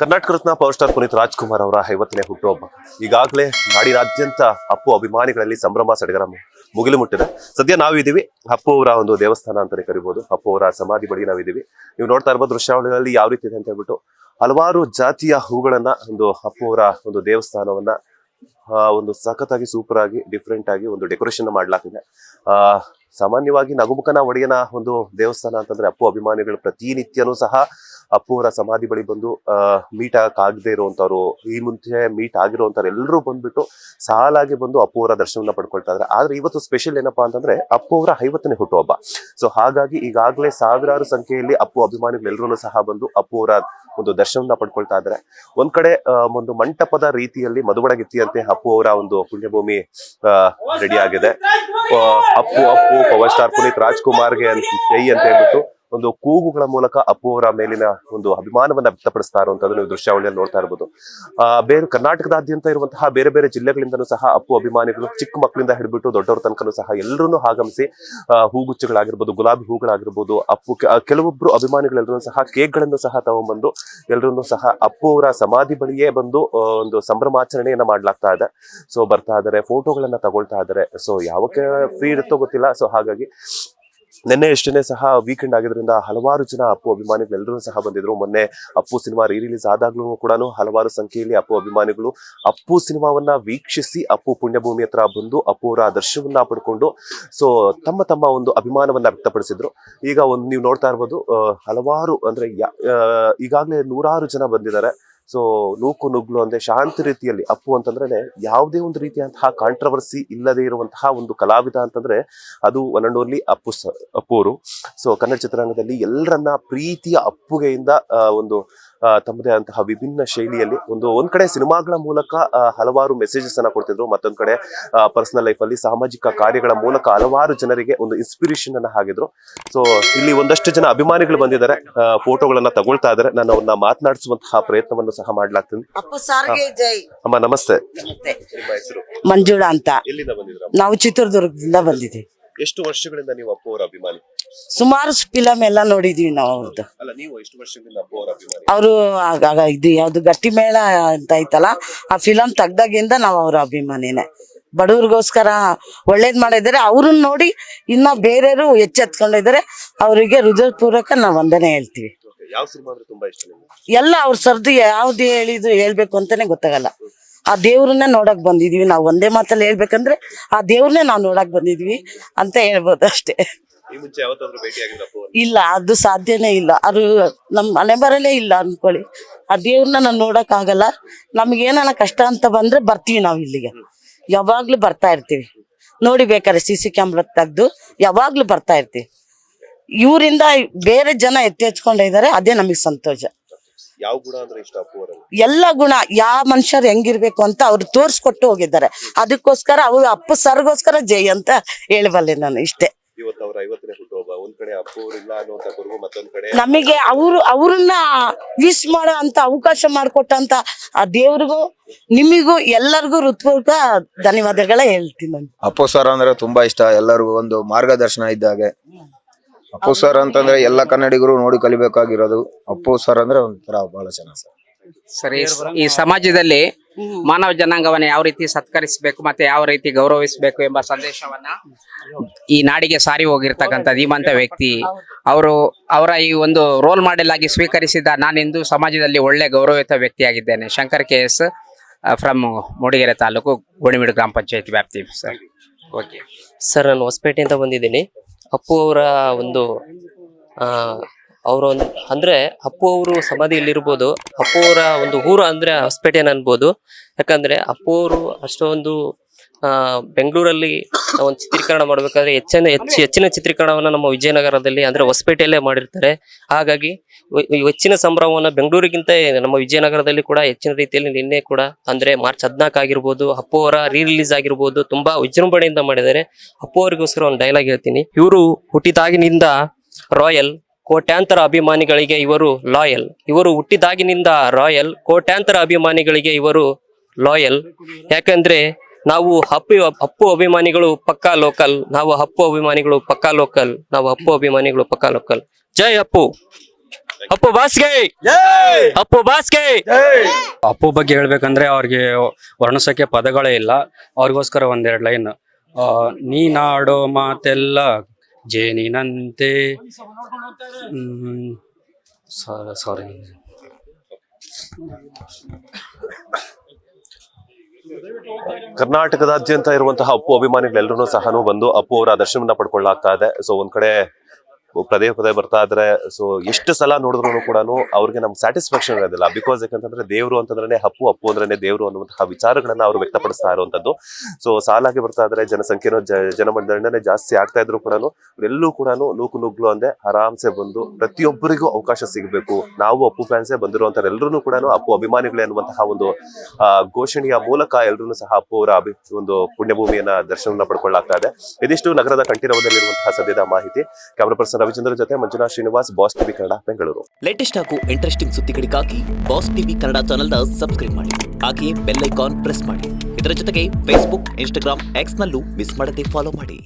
Karnataka Ratna power star Puneeth Rajkumar ಅವರ 50ನೇ ಹುಟ್ಟುಹಬ್ಬ ಈಗಾಗಲೇ ನಾಡಿನಾದ್ಯಂತ ಅಪ್ಪು ಅಭಿಮಾನಿಗಳಲ್ಲಿ ಸಂಭ್ರಮ ಸಡಗರ ಮುಗಿಲು ಮುಟ್ಟಿದೆ. ಸದ್ಯ ನಾವಿದ್ದೀವಿ ಅಪ್ಪು ಅವರ ಒಂದು ದೇವಸ್ಥಾನ ಅಂತಾನೆ ಕರಿಬಹುದು. ಅಪ್ಪು ಅವರ ಸಮಾಧಿ ಬಳಿ ನಾವಿದ್ದೀವಿ. ನೀವು ನೋಡ್ತಾ ಇರ್ಬೋದು ದೃಶ್ಯಾವಳಿಗಳಲ್ಲಿ ಯಾವ ರೀತಿ ಇದೆ ಅಂತ ಹೇಳ್ಬಿಟ್ಟು ಹಲವಾರು ಜಾತಿಯ ಹೂಗಳನ್ನ ಒಂದು ಅಪ್ಪು ಅವರ ಒಂದು ದೇವಸ್ಥಾನವನ್ನ ಒಂದು ಸಖತ್ತಾಗಿ ಸೂಪರ್ ಆಗಿ ಡಿಫ್ರೆಂಟ್ ಆಗಿ ಒಂದು ಡೆಕೋರೇಷನ್ ಮಾಡಲಾಗಿದೆ. ಸಾಮಾನ್ಯವಾಗಿ ನಗುಮುಖನ ಒಡೆಯನ ಒಂದು ದೇವಸ್ಥಾನ ಅಂತಂದ್ರೆ ಅಪ್ಪು ಅಭಿಮಾನಿಗಳು ಪ್ರತಿನಿತ್ಯನೂ ಸಹ ಅಪ್ಪು ಅವರ ಸಮಾಧಿ ಬಳಿ ಬಂದು ಮೀಟ್ ಆಗದೆ ಇರುವಂತವ್ರು, ಈ ಮುಂಚೆ ಮೀಟ್ ಆಗಿರುವಂತವ್ರು ಎಲ್ಲರೂ ಬಂದ್ಬಿಟ್ಟು ಸಾಲಾಗಿ ಬಂದು ಅಪ್ಪು ಅವರ ದರ್ಶನವನ್ನ ಪಡ್ಕೊಳ್ತಾ ಇದ್ದಾರೆ. ಆದ್ರೆ ಇವತ್ತು ಸ್ಪೆಷಲ್ ಏನಪ್ಪಾ ಅಂತಂದ್ರೆ ಅಪ್ಪು ಅವರ 50ನೇ ಹುಟ್ಟುಹಬ್ಬ. ಸೊ ಹಾಗಾಗಿ ಈಗಾಗಲೇ ಸಾವಿರಾರು ಸಂಖ್ಯೆಯಲ್ಲಿ ಅಪ್ಪು ಅಭಿಮಾನಿಗಳೆಲ್ಲರೂ ಸಹ ಬಂದು ಅಪ್ಪು ಅವರ ಒಂದು ದರ್ಶನವನ್ನ ಪಡ್ಕೊಳ್ತಾ ಇದ್ದಾರೆ. ಒಂದ್ ಕಡೆ ಒಂದು ಮಂಟಪದ ರೀತಿಯಲ್ಲಿ ಮಧುಬಡಗಿತ್ತಿಯಂತೆ ಅಪ್ಪು ಅವರ ಒಂದು ಪುಣ್ಯಭೂಮಿ ರೆಡಿ ಆಗಿದೆ. ಅಪ್ಪು ಅಪ್ಪು ಪವರ್ ಸ್ಟಾರ್ ಪುನೀತ್ ರಾಜ್ಕುಮಾರ್ಗೆ ಜೈ ಅಂತ ಹೇಳ್ಬಿಟ್ಟು ಒಂದು ಕೂಗುಗಳ ಮೂಲಕ ಅಪ್ಪು ಅವರ ಮೇಲಿನ ಒಂದು ಅಭಿಮಾನವನ್ನ ವ್ಯಕ್ತಪಡಿಸ್ತಾ ಇರುವಂತದ್ದು ನೀವು ದೃಶ್ಯಾವಳಿಯಲ್ಲಿ ನೋಡ್ತಾ ಇರಬಹುದು. ಬೇರೆ ಕರ್ನಾಟಕದಾದ್ಯಂತ ಇರುವಂತಹ ಬೇರೆ ಬೇರೆ ಜಿಲ್ಲೆಗಳಿಂದಲೂ ಸಹ ಅಪ್ಪು ಅಭಿಮಾನಿಗಳು ಚಿಕ್ಕ ಮಕ್ಕಳಿಂದ ಹಿಡಿದ್ಬಿಟ್ಟು ದೊಡ್ಡವ್ರ ತನಕನೂ ಸಹ ಎಲ್ಲರೂ ಆಗಮಿಸಿ ಹೂಗುಚ್ಚಗಳಾಗಿರ್ಬೋದು, ಗುಲಾಬಿ ಹೂಗಳಾಗಿರ್ಬೋದು, ಅಪ್ಪು ಕೆಲವೊಬ್ರು ಅಭಿಮಾನಿಗಳೆಲ್ಲರೂ ಸಹ ಕೇಕ್ಗಳನ್ನು ಸಹ ತಗೊಂಡ್ಬಂದು ಎಲ್ಲರೂ ಸಹ ಅಪ್ಪು ಅವರ ಸಮಾಧಿ ಬಳಿಯೇ ಬಂದು ಒಂದು ಸಂಭ್ರಮಾಚರಣೆಯನ್ನ ಮಾಡ್ಲಾಗ್ತಾ ಇದೆ. ಸೊ ಬರ್ತಾ ಇದಾರೆ, ಫೋಟೋಗಳನ್ನ ತಗೊಳ್ತಾ ಇದಾರೆ. ಸೊ ಯಾವಕ್ಕೆ ಫ್ರೀ ಇರುತ್ತೋ ಗೊತ್ತಿಲ್ಲ. ಸೊ ಹಾಗಾಗಿ ನಿನ್ನೆ ಎಷ್ಟೇ ಸಹ ವೀಕೆಂಡ್ ಆಗಿದ್ರಿಂದ ಹಲವಾರು ಜನ ಅಪ್ಪು ಅಭಿಮಾನಿಗಳೆಲ್ಲರೂ ಸಹ ಬಂದಿದ್ರು. ಮೊನ್ನೆ ಅಪ್ಪು ಸಿನಿಮಾ ರಿಲೀಸ್ ಆದಾಗ್ಲೂ ಕೂಡ ಹಲವಾರು ಸಂಖ್ಯೆಯಲ್ಲಿ ಅಪ್ಪು ಅಭಿಮಾನಿಗಳು ಅಪ್ಪು ಸಿನಿಮಾವನ್ನ ವೀಕ್ಷಿಸಿ ಅಪ್ಪು ಪುಣ್ಯಭೂಮಿ ಹತ್ರ ಬಂದು ಅಪ್ಪು ಅವರ ದರ್ಶನವನ್ನ ಪಡ್ಕೊಂಡು ಸೊ ತಮ್ಮ ತಮ್ಮ ಒಂದು ಅಭಿಮಾನವನ್ನ ವ್ಯಕ್ತಪಡಿಸಿದ್ರು. ಈಗ ಒಂದು ನೀವು ನೋಡ್ತಾ ಇರ್ಬೋದು ಹಲವಾರು ಅಂದ್ರೆ ಈಗಾಗಲೇ ನೂರಾರು ಜನ ಬಂದಿದ್ದಾರೆ. ಸೊ ನೂಕು ನುಗ್ಲು ಅಂದ್ರೆ ಶಾಂತಿ ರೀತಿಯಲ್ಲಿ ಅಪ್ಪು ಅಂತಂದ್ರೆ ಯಾವುದೇ ಒಂದು ರೀತಿಯಂತಹ ಕಾಂಟ್ರವರ್ಸಿ ಇಲ್ಲದೆ ಇರುವಂತಹ ಒಂದು ಕಲಾವಿದ ಅಂತಂದ್ರೆ ಅದು ಒನ್ ಅಂಡ್ ಓನ್ಲಿ ಅಪ್ಪು ಅವರು. ಸೊ ಕನ್ನಡ ಚಿತ್ರರಂಗದಲ್ಲಿ ಎಲ್ಲರನ್ನ ಪ್ರೀತಿಯ ಅಪ್ಪುಗೆಯಿಂದ ಒಂದು ತಮ್ಮದೇ ಅಂತಹ ವಿಭಿನ್ನ ಶೈಲಿಯಲ್ಲಿ ಒಂದ್ ಕಡೆ ಸಿನಿಮಾಗಳ ಮೂಲಕ ಹಲವಾರು ಮೆಸೇಜಸ್ ಅನ್ನ ಕೊಡ್ತಿದ್ರು, ಮತ್ತೊಂದ್ ಕಡೆ ಪರ್ಸನಲ್ ಲೈಫ್ ಅಲ್ಲಿ ಸಾಮಾಜಿಕ ಕಾರ್ಯಗಳ ಮೂಲಕ ಹಲವಾರು ಜನರಿಗೆ ಒಂದು ಇನ್ಸ್ಪಿರೇಷನ್ ಅನ್ನ ಆಗಿದ್ರು. ಸೊ ಇಲ್ಲಿ ಒಂದಷ್ಟು ಜನ ಅಭಿಮಾನಿಗಳು ಬಂದಿದ್ದಾರೆ, ಫೋಟೋಗಳನ್ನ ತಗೊಳ್ತಾ ಇದ್ದಾರೆ. ನಾನು ಅವ್ರನ್ನ ಮಾತನಾಡಿಸುವಂತಹ ಪ್ರಯತ್ನವನ್ನು ಸಹ ಮಾಡ್ಲಾಗ್ತೀನಿ. ಅಪ್ಪು ಸಾರ್ಗೆ ಜೈ. ಅಮ್ಮ ನಮಸ್ತೆ. ನಿಮ್ಮ ಹೆಸರು? ಮಂಜುಳಾ ಅಂತ. ಎಲ್ಲಿಂದ ಬಂದಿದ್ರ? ನಾವು ಚಿತ್ರದುರ್ಗದಿಂದ ಬಂದಿದ್ದೀವಿ. ಎಷ್ಟು ವರ್ಷಗಳಿಂದ ನೀವು ಅಪ್ಪು ಅವರ ಅಭಿಮಾನಿ? ಸುಮಾರು ಫಿಲಂ ಎಲ್ಲ ನೋಡಿದೀವಿ ನಾವು ಅವ್ರದ್ದು. ಅಲ್ಲ, ನೀವು ಎಷ್ಟು ವರ್ಷಗಳಿಂದ ಅಪ್ಪು ಅವರ ಅಭಿಮಾನಿ? ಅವರು ಇದು ಯಾವ್ದು ಗಟ್ಟಿ ಮೇಳ ಅಂತ ಐತಲ್ಲ, ಆ ಫಿಲಂ ತೆಗ್ದಾಗಿಂದ ನಾವು ಅವ್ರ ಅಭಿಮಾನಿನೇ. ಬಡವ್ರಿಗೋಸ್ಕರ ಒಳ್ಳೇದ್ ಮಾಡಿದ್ದಾರೆ. ಅವ್ರನ್ನ ನೋಡಿ ಇನ್ನ ಬೇರೆಯವರು ಎಚ್ಚೆತ್ಕೊಂಡಿದ್ದಾರೆ. ಅವರಿಗೆ ಹೃದಯಪೂರ್ವಕ ನಾವು ವಂದನೆ ಹೇಳ್ತೀವಿ. ಯಾವ ಸಿನಿಮಾ ಅಂದ್ರೆ ತುಂಬಾ ಇಷ್ಟ ನಿಮ್ಗೆ? ಎಲ್ಲ ಅವ್ರ ಸರ್ದು ಯಾವ್ದು ಹೇಳ್ಬೇಕು ಅಂತಾನೆ ಗೊತ್ತಾಗಲ್ಲ. ಆ ದೇವ್ರನ್ನೇ ನೋಡಕ್ ಬಂದಿದೀವಿ ನಾವು. ಒಂದೇ ಮಾತಲ್ಲಿ ಹೇಳ್ಬೇಕಂದ್ರೆ ಆ ದೇವ್ರನ್ನೇ ನಾವು ನೋಡಕ್ ಬಂದಿದೀವಿ ಅಂತ ಹೇಳ್ಬೋದು ಅಷ್ಟೇ. ಈ ಮುಂಚೆ ಯಾವತ್ತಾದ್ರೂ ಭೇಟಿ ಆಗಿದ್ರಾ ಅಪ್ಪು? ಇಲ್ಲ, ಅದು ಸಾಧ್ಯನೇ ಇಲ್ಲ. ಅದು ನಮ್ ಮನೆ ಬರಲೇ ಇಲ್ಲ ಅನ್ಕೊಳ್ಳಿ. ಆ ದೇವ್ರನ್ನ ನಾನು ನೋಡಕ್ ಆಗಲ್ಲ. ನಮ್ಗೆ ಏನಾನ ಕಷ್ಟ ಅಂತ ಬಂದ್ರೆ ಬರ್ತೀವಿ ನಾವು ಇಲ್ಲಿಗೆ. ಯಾವಾಗ್ಲೂ ಬರ್ತಾ ಇರ್ತೀವಿ ನೋಡಿ. ಬೇಕಾದ್ರೆ CC ಕ್ಯಾಮ್ರಾ ತೆಗ್ದು ಯಾವಾಗ್ಲೂ ಬರ್ತಾ ಇರ್ತೀವಿ. ಇವರಿಂದ ಬೇರೆ ಜನ ಎತ್ತೆಚ್ಕೊಂಡಿದ್ದಾರೆ, ಅದೇ ನಮಗ್ ಸಂತೋಷ. ಯಾವ ಗುಣ ಅಂದ್ರೆ ಇಷ್ಟ ಅಪ್ಪು ಅವರಲ್ಲಿ? ಎಲ್ಲ ಗುಣ, ಯಾವ ಮನುಷ್ಯರು ಹೆಂಗಿರ್ಬೇಕು ಅಂತ ಅವ್ರು ತೋರ್ಸ್ಕೊಟ್ಟು ಹೋಗಿದ್ದಾರೆ. ಅದಕ್ಕೋಸ್ಕರ ಅವ್ರು ಅಪ್ಪು ಸರ್ಗೋಸ್ಕರ ಜೈ ಅಂತ ಹೇಳಬಲ್ಲೆ ನಾನು. ಇಷ್ಟೇ. ಇವತ್ತು ಅವರ 50ನೇ ಹುಟ್ಟುಹಬ್ಬ. ಒಂದ್ ಕಡೆ ಅಪ್ಪು ಅವರು ಇಲ್ಲ ಅನ್ನುವಂತ ಕುರುಬು, ಮತ್ತೊಂದ್ ಕಡೆ ನಮಗೆ ಅವ್ರನ್ನ ವಿಶ್ ಮಾಡೋ ಅಂತ ಅವಕಾಶ ಮಾಡಿಕೊಟ್ಟಂತ ಆ ದೇವ್ರಿಗೂ ನಿಮಿಗೂ ಎಲ್ಲರಿಗೂ ಹೃತ್ಪೂರ್ವಕ ಧನ್ಯವಾದಗಳೇ ಹೇಳ್ತೀನಿ ನಾನು. ಅಪ್ಪು ಸರ್ ಅಂದ್ರೆ ತುಂಬಾ ಇಷ್ಟ. ಎಲ್ಲರಿಗೂ ಒಂದು ಮಾರ್ಗದರ್ಶನ ಇದ್ದಾಗೆ. ಅಪ್ಪು ಸರ್ ಅಂತಂದ್ರೆ ಎಲ್ಲ ಕನ್ನಡಿಗರು ನೋಡಿ ಕಲಿಬೇಕಾಗಿರೋದು. ಅಪ್ಪು ಸರ್ ಅಂದ್ರೆ ಒಂಥರ ಬಹಳ ಚೆನ್ನಾಗಿ ಸರ್. ಈ ಸಮಾಜದಲ್ಲಿ ಮಾನವ ಜನಾಂಗವನ್ನ ಯಾವ ರೀತಿ ಸತ್ಕರಿಸಬೇಕು ಮತ್ತೆ ಯಾವ ರೀತಿ ಗೌರವಿಸಬೇಕು ಎಂಬ ಸಂದೇಶವನ್ನ ಈ ನಾಡಿಗೆ ಸಾರಿ ಹೋಗಿರ್ತಕ್ಕಂಥ ಧೀಮಂತ ವ್ಯಕ್ತಿ ಅವರ ಈ ಒಂದು ರೋಲ್ ಮಾಡೆಲ್ ಆಗಿ ಸ್ವೀಕರಿಸಿದ ನಾನಿಂದು ಸಮಾಜದಲ್ಲಿ ಒಳ್ಳೆ ಗೌರವಯುತ ವ್ಯಕ್ತಿಯಾಗಿದ್ದೇನೆ. ಶಂಕರ್ KS ಫ್ರಮ್ ಮೂಡಿಗೆರೆ ತಾಲೂಕು ಗೋಣಿಬೀಡು ಗ್ರಾಮ ಪಂಚಾಯತಿ ವ್ಯಾಪ್ತಿ. ಸರ್ ಓಕೆ ಸರ್, ನಾನು ಹೊಸಪೇಟೆಯಿಂದ ಬಂದಿದ್ದೀನಿ. ಅಪ್ಪು ಅವರ ಒಂದು ಅಂದ್ರೆ ಅಪ್ಪು ಅವರು ಸಮಾಧಿ ಇಲ್ಲಿರ್ಬೋದು. ಅಪ್ಪು ಅವರ ಒಂದು ಊರು ಅಂದ್ರೆ ಹೊಸಪೇಟೆನ ಅನ್ಬೋದು. ಯಾಕಂದ್ರೆ ಅಪ್ಪು ಅವರು ಅಷ್ಟೊಂದು ಬೆಂಗಳೂರಲ್ಲಿ ಒಂದು ಚಿತ್ರೀಕರಣ ಮಾಡ್ಬೇಕಾದ್ರೆ ಹೆಚ್ಚಿನ ಚಿತ್ರೀಕರಣವನ್ನ ನಮ್ಮ ವಿಜಯನಗರದಲ್ಲಿ ಅಂದ್ರೆ ಹೊಸಪೇಟೆಯಲ್ಲೇ ಮಾಡಿರ್ತಾರೆ. ಹಾಗಾಗಿ ಹೆಚ್ಚಿನ ಸಂಭ್ರಮವನ್ನ ಬೆಂಗಳೂರಿಗಿಂತ ನಮ್ಮ ವಿಜಯನಗರದಲ್ಲಿ ಕೂಡ ಹೆಚ್ಚಿನ ರೀತಿಯಲ್ಲಿ ನಿನ್ನೆ ಕೂಡ ಅಂದ್ರೆ ಮಾರ್ಚ್ 14 ಆಗಿರ್ಬೋದು, ಅಪ್ಪು ಅವರ ರಿಲೀಸ್ ಆಗಿರ್ಬೋದು, ತುಂಬಾ ವಿಜೃಂಭಣೆಯಿಂದ ಮಾಡಿದ್ದಾರೆ. ಅಪ್ಪು ಅವರಿಗೋಸ್ಕರ ಒಂದು ಡೈಲಾಗ್ ಹೇಳ್ತೀನಿ. ಇವರು ಹುಟ್ಟಿದಾಗಿನಿಂದ ರಾಯಲ್, ಕೋಟ್ಯಾಂತರ ಅಭಿಮಾನಿಗಳಿಗೆ ಇವರು ಲಾಯಲ್. ಇವರು ಹುಟ್ಟಿದಾಗಿನಿಂದ ರಾಯಲ್, ಕೋಟ್ಯಾಂತರ ಅಭಿಮಾನಿಗಳಿಗೆ ಇವರು ಲಾಯಲ್. ಯಾಕಂದ್ರೆ ನಾವು ಅಪ್ಪು ಅಭಿಮಾನಿಗಳು ಪಕ್ಕಾ ಲೋಕಲ್. ನಾವು ಅಪ್ಪು ಅಭಿಮಾನಿಗಳು ಪಕ್ಕಾ ಲೋಕಲ್. ನಾವು ಅಪ್ಪು ಅಭಿಮಾನಿಗಳು ಪಕ್ಕಾ ಲೋಕಲ್. ಜೈ ಅಪ್ಪು. ಅಪ್ಪು ಬಾಸ್ಗೆ ಅಪ್ಪು ಬಾಸ್ಗೆ ಅಪ್ಪು ಬಗ್ಗೆ ಹೇಳ್ಬೇಕಂದ್ರೆ ಅವ್ರಿಗೆ ವರ್ಣಿಸಕ್ಕೆ ಪದಗಳೇ ಇಲ್ಲ. ಅವ್ರಿಗೋಸ್ಕರ ಒಂದೆರಡು ಲೈನ್. ನೀನಾಡೋ ಮಾತೆಲ್ಲ ಜೇನಿನಂತೆ. ಸಾರಿ. ಕರ್ನಾಟಕದಾದ್ಯಂತ ಇರುವಂತಹ ಅಪ್ಪು ಅಭಿಮಾನಿಗಳೆಲ್ಲರೂ ಸಹ ಬಂದು ಅಪ್ಪು ಅವರ ದರ್ಶನವನ್ನ ಪಡ್ಕೊಳ್ಳಾಗ್ತಾ ಇದೆ. ಸೊ ಒಂದ್ ಕಡೆ ಪದೇ ಪದೇ ಬರ್ತಾ ಇದ್ರೆ, ಸೊ ಎಷ್ಟು ಸಲ ನೋಡಿದ್ರು ಕೂಡ ಅವ್ರಿಗೆ ನಮ್ಗೆ ಸ್ಯಾಟಿಸ್ಫ್ಯಾಕ್ಷನ್ ಇರೋದಿಲ್ಲ. ಬಿಕಾಸ್ ಯಾಕಂತಂದ್ರೆ ದೇವ್ರು ಅಂತಂದ್ರೆ ಅಪ್ಪು, ಅಪ್ಪು ಅಂದ್ರೆ ದೇವ್ರು ಅನ್ನುವಂತಹ ವಿಚಾರಗಳನ್ನ ಅವರು ವ್ಯಕ್ತಪಡಿಸ್ತಾ ಇರುವಂತದ್ದು. ಸೊ ಸಾಲಾಗಿ ಬರ್ತಾ ಇದ್ರೆ, ಜನಸಂಖ್ಯೆನೂ ಜನಮಂಡನೆ ಜಾಸ್ತಿ ಆಗ್ತಾ ಇದ್ರು ಕೂಡ ಎಲ್ಲೂ ಕೂಡ ನೂಕು ಅಂದ್ರೆ ಆರಾಮ್ಸೆ ಬಂದು ಪ್ರತಿಯೊಬ್ಬರಿಗೂ ಅವಕಾಶ ಸಿಗಬೇಕು. ನಾವು ಅಪ್ಪು ಫ್ಯಾನ್ಸೇ ಬಂದಿರುವಂತ ಎಲ್ಲರೂ ಕೂಡ ಅಪ್ಪು ಅಭಿಮಾನಿಗಳೇ ಅನ್ನುವಂತಹ ಒಂದು ಘೋಷಣೆಯ ಮೂಲಕ ಎಲ್ಲರೂ ಸಹ ಅಪ್ಪು ಅವರ ಒಂದು ಪುಣ್ಯಭೂಮಿಯನ್ನ ದರ್ಶನವನ್ನ ಪಡ್ಕೊಳ್ಳಾಗ್ತಾ ಇದೆ. ಇದಿಷ್ಟು ನಗರದ ಕಂಠೀರವದಲ್ಲಿರುವಂತಹ ಸದ್ಯದ ಮಾಹಿತಿ. ಕ್ಯಾಮರಾ ಪರ್ಸನ್ ರವಿಚಂದ್ರ ಜೊತೆ Manjunath Srinivas, boss TV Kannada, Bengaluru. Latest ಹಾಗೂ ಇಂಟ್ರೆಸ್ಟಿಂಗ್ ಸುದ್ದಿಗಳಿಗಾಗಿ ಬಾಸ್ ಟಿವಿ ಕನ್ನಡ ಚಾನೆಲ್ನ ಸಬ್ಸ್ಕ್ರೈಬ್ ಮಾಡಿ. ಹಾಗೆಯೇ ಬೆಲ್ ಐಕಾನ್ ಪ್ರೆಸ್ ಮಾಡಿ. ಇದರ ಜೊತೆಗೆ ಫೇಸ್ಬುಕ್, ಇನ್ಸ್ಟಾಗ್ರಾಮ್, ಎಕ್ಸ್ ನಲ್ಲೂ ಮಿಸ್ ಮಾಡದೆ ಫಾಲೋ ಮಾಡಿ.